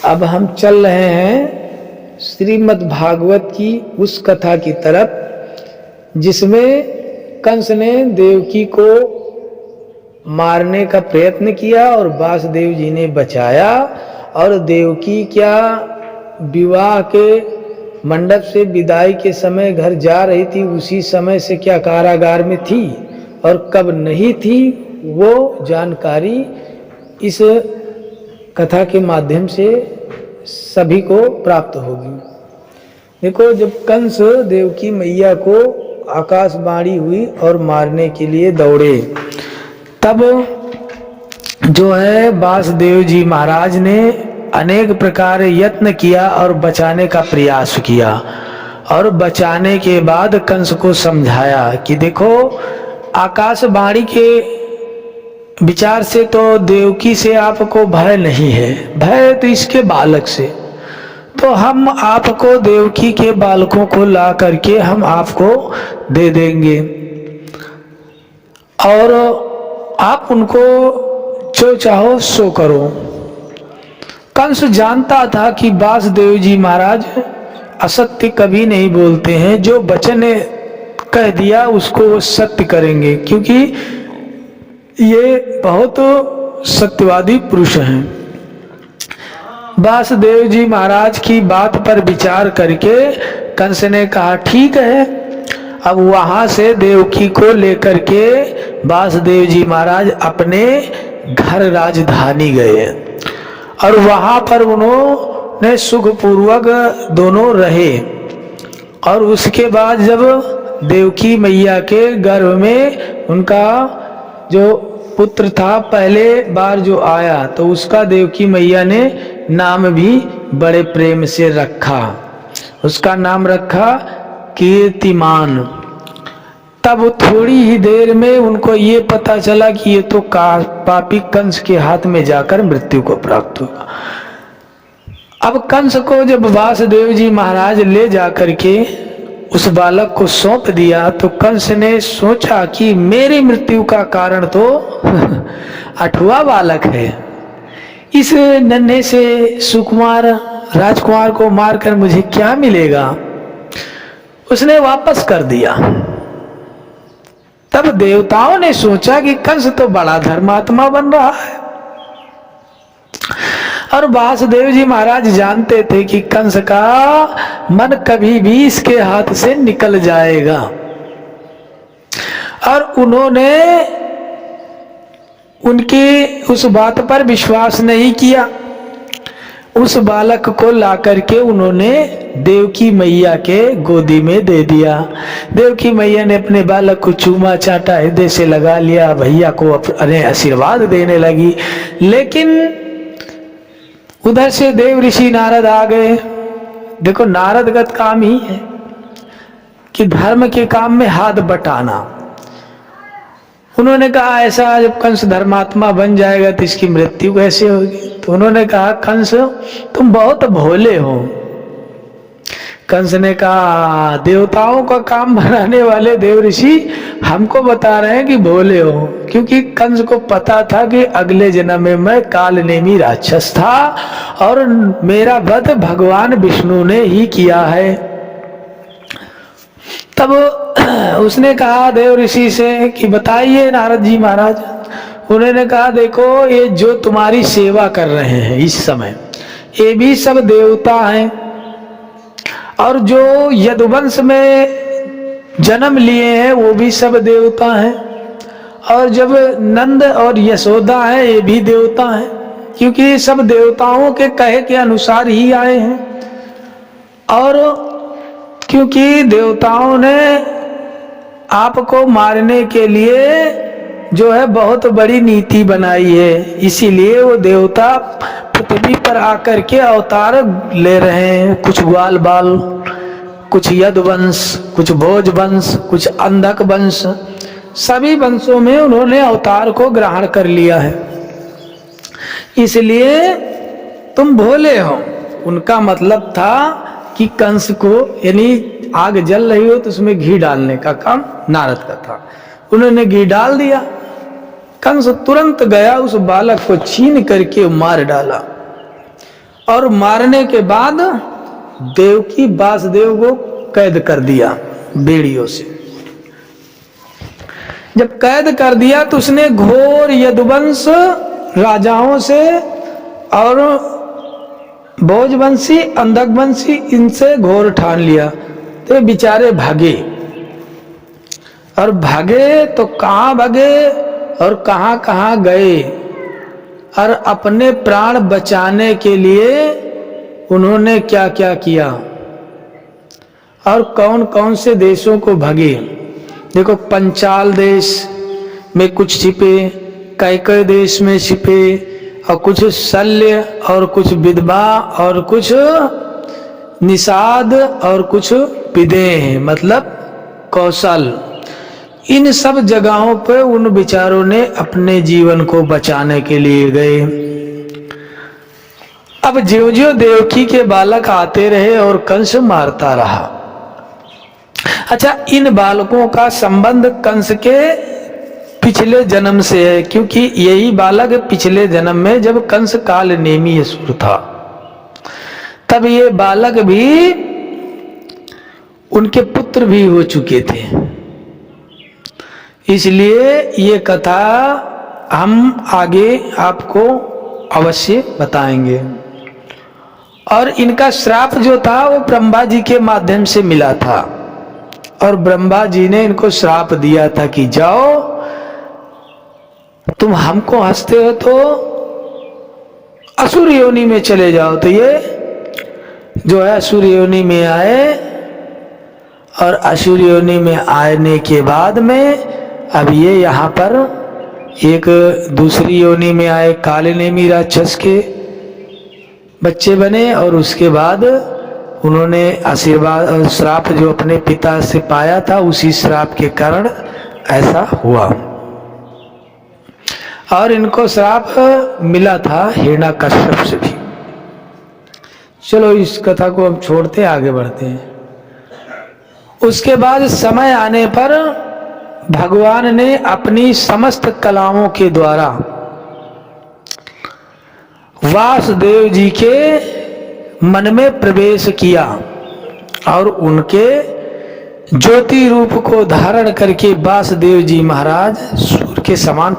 अब हम चल रहे हैं श्रीमद् भागवत की उस कथा की तरफ जिसमें कंस ने देवकी को मारने का प्रयत्न किया और वासुदेव जी ने बचाया। और देवकी क्या विवाह के मंडप से विदाई के समय घर जा रही थी, उसी समय से क्या कारागार में थी और कब नहीं थी, वो जानकारी इस कथा के माध्यम से सभी को प्राप्त होगी। देखो, जब कंस देवकी मैया को आकाशवाणी हुई और मारने के लिए दौड़े, तब जो है वासुदेव जी महाराज ने अनेक प्रकार यत्न किया और बचाने का प्रयास किया। और बचाने के बाद कंस को समझाया कि देखो, आकाशवाणी के विचार से तो देवकी से आपको भय नहीं है, भय तो इसके बालक से। तो हम आपको देवकी के बालकों को ला करके हम आपको दे देंगे और आप उनको जो चाहो सो करो। कंस जानता था कि वासुदेव जी महाराज असत्य कभी नहीं बोलते हैं, जो वचन कह दिया उसको वो सत्य करेंगे, क्योंकि ये बहुत सत्यवादी पुरुष हैं। वासुदेव जी महाराज की बात पर विचार करके कंस ने कहा ठीक है। अब वहां से देवकी को लेकर के वासुदेव जी महाराज अपने घर राजधानी गए और वहां पर उन्होंने सुखपूर्वक दोनों रहे। और उसके बाद जब देवकी मैया के गर्भ में उनका जो पुत्र था पहले बार जो आया, तो उसका देवकी मैया ने नाम भी बड़े प्रेम से रखा। उसका नाम रखा कीर्तिमान। तब थोड़ी ही देर में उनको ये पता चला कि ये तो पापी कंस के हाथ में जाकर मृत्यु को प्राप्त हुआ। अब कंस को जब वासुदेव जी महाराज ले जाकर के उस बालक को सौंप दिया, तो कंस ने सोचा कि मेरी मृत्यु का कारण तो 8वां बालक है। इस नन्हे से सुकुमार राजकुमार को मारकर मुझे क्या मिलेगा। उसने वापस कर दिया। तब देवताओं ने सोचा कि कंस तो बड़ा धर्मात्मा बन रहा है। और वासुदेव जी महाराज जानते थे कि कंस का मन कभी भी इसके हाथ से निकल जाएगा। और उन्होंने उनकी उस बात पर विश्वास नहीं किया। उस बालक को ला करके उन्होंने देवकी मैया के गोदी में दे दिया। देवकी मैया ने अपने बालक को चूमा चाटा, हृदय से लगा लिया, भैया को अपने आशीर्वाद देने लगी। लेकिन उधर से देव ऋषि नारद आ गए। देखो, नारदगत काम ही है कि धर्म के काम में हाथ बटाना। उन्होंने कहा ऐसा जब कंस धर्मात्मा बन जाएगा तो इसकी मृत्यु कैसे होगी। तो उन्होंने कहा कंस तुम बहुत भोले हो। कंस ने कहा देवताओं का काम बनाने वाले देव ऋषि हमको बता रहे हैं कि भोले हो, क्योंकि कंस को पता था कि अगले जन्म में मैं कालनेमी राक्षस था और मेरा वध भगवान विष्णु ने ही किया है। तब उसने कहा देव ऋषि से कि बताइए नारद जी महाराज। उन्होंने कहा देखो, ये जो तुम्हारी सेवा कर रहे हैं इस समय, ये भी सब देवता हैं। और जो यदुवंश में जन्म लिए हैं वो भी सब देवता हैं। और जब नंद और यशोदा हैं ये भी देवता हैं, क्योंकि सब देवताओं के कहे के अनुसार ही आए हैं। और क्योंकि देवताओं ने आपको मारने के लिए जो है बहुत बड़ी नीति बनाई है, इसीलिए वो देवता पृथ्वी पर आकर के अवतार ले रहे हैं। कुछ ग्वाल बाल, कुछ यदुवंश, कुछ भोज वंश, कुछ अंधक वंश, सभी वंशों में उन्होंने अवतार को ग्रहण कर लिया है। इसलिए तुम भोले हो। उनका मतलब था कि कंस को, यानी आग जल रही हो तो उसमें घी डालने का काम नारद का था। उन्होंने घी डाल दिया। कंस तुरंत गया, उस बालक को छीन करके मार डाला। और मारने के बाद देवकी वासुदेव को कैद कर दिया बेड़ियों से। जब कैद कर दिया तो उसने घोर यदुवंश राजाओं से और भोजवंशी अंधकवंशी इनसे घोर ठान लिया। तो बेचारे भागे, और भागे तो कहाँ भागे और कहाँ कहाँ गए, और अपने प्राण बचाने के लिए उन्होंने क्या क्या किया और कौन कौन से देशों को भागे। देखो, पंचाल देश में कुछ छिपे, कैकय देश में छिपे, और कुछ शल्य और कुछ विधवा और कुछ निषाद और कुछ विदेह मतलब कौशल। इन सब जगहों पे उन विचारों ने अपने जीवन को बचाने के लिए गए। अब ज्यों ज्यों देवकी के बालक आते रहे और कंस मारता रहा। अच्छा, इन बालकों का संबंध कंस के पिछले जन्म से है, क्योंकि यही बालक पिछले जन्म में जब कंस काल नेमी असुर था तब ये बालक भी उनके पुत्र भी हो चुके थे। इसलिए ये कथा हम आगे आपको अवश्य बताएंगे। और इनका श्राप जो था वो ब्रह्मा जी के माध्यम से मिला था, और ब्रह्मा जी ने इनको श्राप दिया था कि जाओ तुम हमको हंसते हो तो असुर योनि में चले जाओ। तो ये जो है असुर योनि में आए, और असुर योनि में आने के बाद में अब ये यहाँ पर एक दूसरी योनि में आए, काले नेमी राक्षस के बच्चे बने, और उसके बाद उन्होंने आशीर्वाद और श्राप जो अपने पिता से पाया था उसी श्राप के कारण ऐसा हुआ। और इनको श्राप मिला था हिरण्याकश्यप से भी। चलो इस कथा को हम छोड़ते आगे बढ़ते हैं। उसके बाद समय आने पर भगवान ने अपनी समस्त कलाओं के द्वारा वासुदेव जी के मन में प्रवेश किया, और उनके ज्योति रूप को धारण करके वासुदेव जी महाराज सूर्य के समान